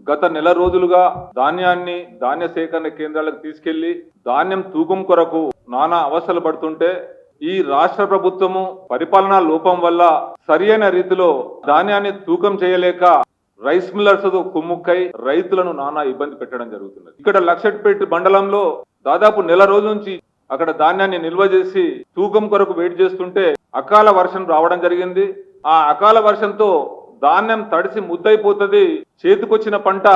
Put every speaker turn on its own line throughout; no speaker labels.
గత నెల రోజులుగా ధాన్యాన్ని ధాన్య సేకరణ కేంద్రాలకు తీసుకెళ్లి ధాన్యం తూకం కొరకు నానా అవస్థలు పడుతుంటే ఈ రాష్ట్ర ప్రభుత్వము పరిపాలనా లోపం వల్ల సరియైన రీతిలో ధాన్యాన్ని తూకం చేయలేక రైస్ మిల్లర్స్ కుమ్ముక్కై రైతులను నానా ఇబ్బంది పెట్టడం జరుగుతున్నది. ఇక్కడ లక్షట్పేట మండలంలో దాదాపు నెల రోజుల నుంచి అక్కడ ధాన్యాన్ని నిల్వ చేసి తూకం కొరకు వెయిట్ చేస్తుంటే అకాల వర్షం రావడం జరిగింది. ఆ అకాల వర్షంతో ధాన్యం తడిసి ముద్దైపోతుంది, చేతికొచ్చిన పంట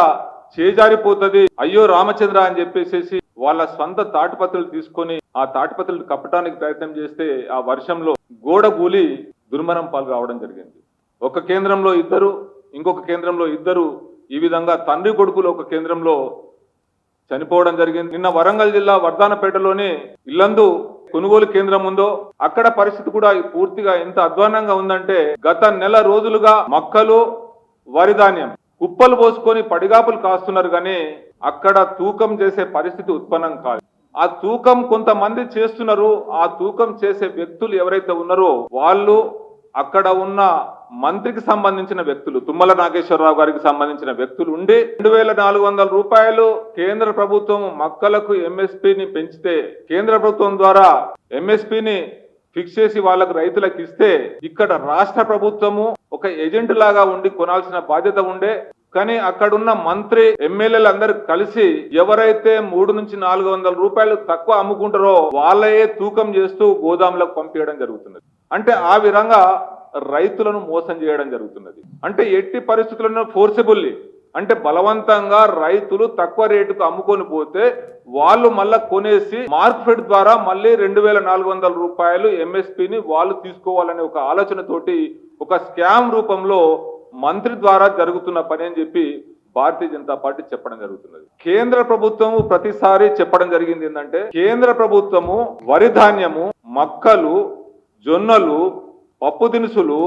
చేజారిపోతుంది, అయ్యో రామచంద్ర అని చెప్పేసి వాళ్ళ సొంత తాటిపత్రులు తీసుకొని ఆ తాటిపత్రులు కప్పటానికి ప్రయత్నం చేస్తే ఆ వర్షంలో గోడ కూలి దుర్మరణం పాలు కావడం జరిగింది. ఒక కేంద్రంలో ఇద్దరు, ఇంకొక కేంద్రంలో ఇద్దరు, ఈ విధంగా తండ్రి కొడుకులు ఒక కేంద్రంలో చనిపోవడం జరిగింది. నిన్న వరంగల్ జిల్లా వర్ధానపేటలోని ఇల్లందు కొనుగోలు కేంద్రం ఉందో అక్కడ పరిస్థితి కూడా పూర్తిగా ఎంత అధ్వానంగా ఉందంటే గత నెల రోజులుగా మొక్కలు వరి ధాన్యం కుప్పలు పోసుకొని పడిగాపులు కాస్తున్నారు, కానీ అక్కడ తూకం చేసే పరిస్థితి ఉత్పన్నం కాదు. ఆ తూకం కొంతమంది చేస్తున్నారు. ఆ తూకం చేసే వ్యక్తులు ఎవరైతే ఉన్నారో వాళ్ళు అక్కడ ఉన్న మంత్రికి సంబంధించిన వ్యక్తులు, తుమ్మల నాగేశ్వరరావు గారికి సంబంధించిన వ్యక్తులు ఉండి 2400 రూపాయలు కేంద్ర ప్రభుత్వం మొక్కలకు ఎంఎస్పీని పెంచితే కేంద్ర ప్రభుత్వం ద్వారా ఎంఎస్పీని ఫిక్స్ చేసి వాళ్ళకు రైతులకు ఇస్తే ఇక్కడ రాష్ట్ర ప్రభుత్వము ఒక ఏజెంట్ లాగా ఉండి కొనాల్సిన బాధ్యత ఉండే. కానీ అక్కడున్న మంత్రి ఎమ్మెల్యేలు అందరూ కలిసి ఎవరైతే 300 నుంచి 400 రూపాయలు తక్కువ అమ్ముకుంటారో వాళ్ళయే తూకం చేస్తూ గోదాములకు పంపించడం జరుగుతున్నది. అంటే ఆ విధంగా రైతులను మోసం చేయడం జరుగుతున్నది. అంటే ఎట్టి పరిస్థితులను ఫోర్సిబుల్లీ అంటే బలవంతంగా రైతులు తక్కువ రేటుకు అమ్ముకొని పోతే వాళ్ళు మళ్ళా కొనేసి మార్కెట్ ద్వారా మళ్ళీ 2400 రూపాయలు ఎంఎస్పీని వాళ్ళు తీసుకోవాలనే ఒక ఆలోచనతోటి ఒక స్కామ్ రూపంలో మంత్రి ద్వారా జరుగుతున్న పని అని చెప్పి భారతీయ జనతా పార్టీ చెప్పడం జరుగుతున్నది. కేంద్ర ప్రభుత్వము ప్రతిసారి చెప్పడం జరిగింది ఏంటంటే కేంద్ర ప్రభుత్వము వరి ధాన్యము, మొక్కలు, జొన్నలు, పప్పు దినుసులు,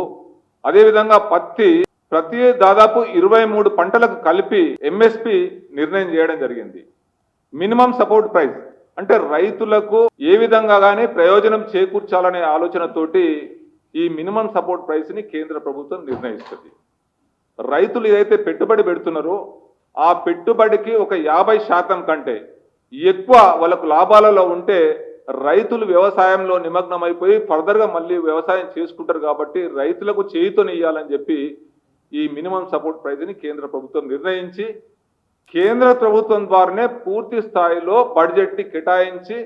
అదేవిధంగా పత్తి ప్రతి దాదాపు 23 పంటలకు కలిపి ఎంఎస్పి నిర్ణయం చేయడం జరిగింది. మినిమం సపోర్ట్ ప్రైస్ అంటే రైతులకు ఏ విధంగా గానీ ప్రయోజనం చేకూర్చాలనే ఆలోచనతోటి ఈ మినిమం సపోర్ట్ ప్రైస్ ని కేంద్ర ప్రభుత్వం నిర్ణయిస్తుంది. రైతులు ఏదైతే పెట్టుబడి పెడుతున్నారో ఆ పెట్టుబడికి ఒక 50% కంటే ఎక్కువ వాళ్ళకు లాభాలలో ఉంటే రైతులు వ్యవసాయంలో నిమగ్నమైపోయి ఫర్దర్గా మళ్ళీ వ్యవసాయం చేసుకుంటారు. కాబట్టి రైతులకు చేయూతనియ్యాలని చెప్పి ఈ మినిమం సపోర్ట్ ప్రైస్ ని కేంద్ర ప్రభుత్వం నిర్ణయించి కేంద్ర ప్రభుత్వం ద్వారానే పూర్తి స్థాయిలో బడ్జెట్ ని కేటాయించి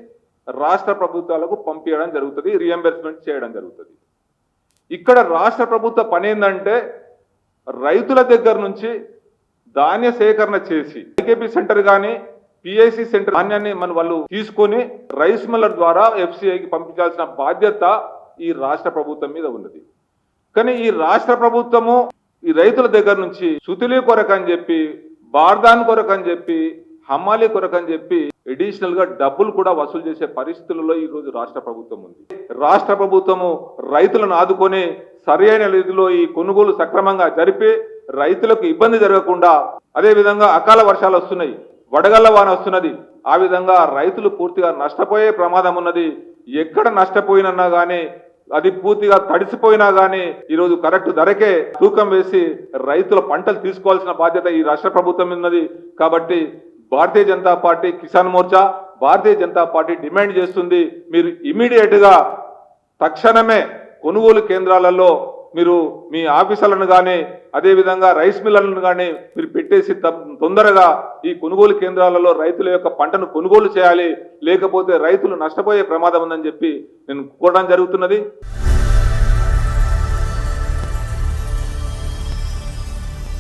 రాష్ట్ర ప్రభుత్వాలకు పంపించడం జరుగుతుంది, రియంబర్స్మెంట్ చేయడం జరుగుతుంది. ఇక్కడ రాష్ట్ర ప్రభుత్వ పని ఏంటంటే రైతుల దగ్గర నుంచి ధాన్య సేకరణ చేసి ఐకేపీ సెంటర్ కానీ పిఐసి సెంటర్ ధాన్యాన్ని మన వాళ్ళు తీసుకొని రైస్ మిల్లర్ ద్వారా ఎఫ్సిఐకి పంపించాల్సిన బాధ్యత ఈ రాష్ట్ర ప్రభుత్వం మీద ఉన్నది. కానీ ఈ రాష్ట్ర ప్రభుత్వము ఈ రైతుల దగ్గర నుంచి సుతిలి కొరకు అని చెప్పి, బార్దాన్ కొరకు అని చెప్పి, హమ్మాలి కొరకు అని చెప్పి అడిషనల్ గా డబ్బులు కూడా వసూలు చేసే పరిస్థితులలో ఈ రోజు రాష్ట్ర ప్రభుత్వం ఉంది. రాష్ట్ర ప్రభుత్వము రైతులను ఆదుకొని సరైన రీతిలో ఈ కొనుగోలు సక్రమంగా జరిపి రైతులకు ఇబ్బంది జరగకుండా, అదే విధంగా అకాల వర్షాలు వస్తున్నాయి, వడగళ్ల వాన వస్తున్నది, ఆ విధంగా రైతులు పూర్తిగా నష్టపోయే ప్రమాదం ఉన్నది. ఎక్కడ నష్టపోయినన్నా గానీ అది పూర్తిగా తడిసిపోయినా గానీ ఈరోజు కరెక్ట్ ధరకే తూకం వేసి రైతుల పంటలు తీసుకోవాల్సిన బాధ్యత ఈ రాష్ట్ర ప్రభుత్వం ఉన్నది. కాబట్టి Bharatiya Janata party, Kisan Morcha, Bharatiya Janata party demand చేస్తుంది, మీరు ఇమీడియట్ గా తక్షణమే కొనుగోలు కేంద్రాలలో మీరు మీ ఆఫీసర్లను కానీ అదేవిధంగా రైస్ మిల్లర్లను కానీ మీరు పెట్టేసి తొందరగా ఈ కొనుగోలు కేంద్రాలలో రైతుల యొక్క పంటను కొనుగోలు చేయాలి, లేకపోతే రైతులు నష్టపోయే ప్రమాదం ఉందని చెప్పి నేను కోరడం జరుగుతున్నది.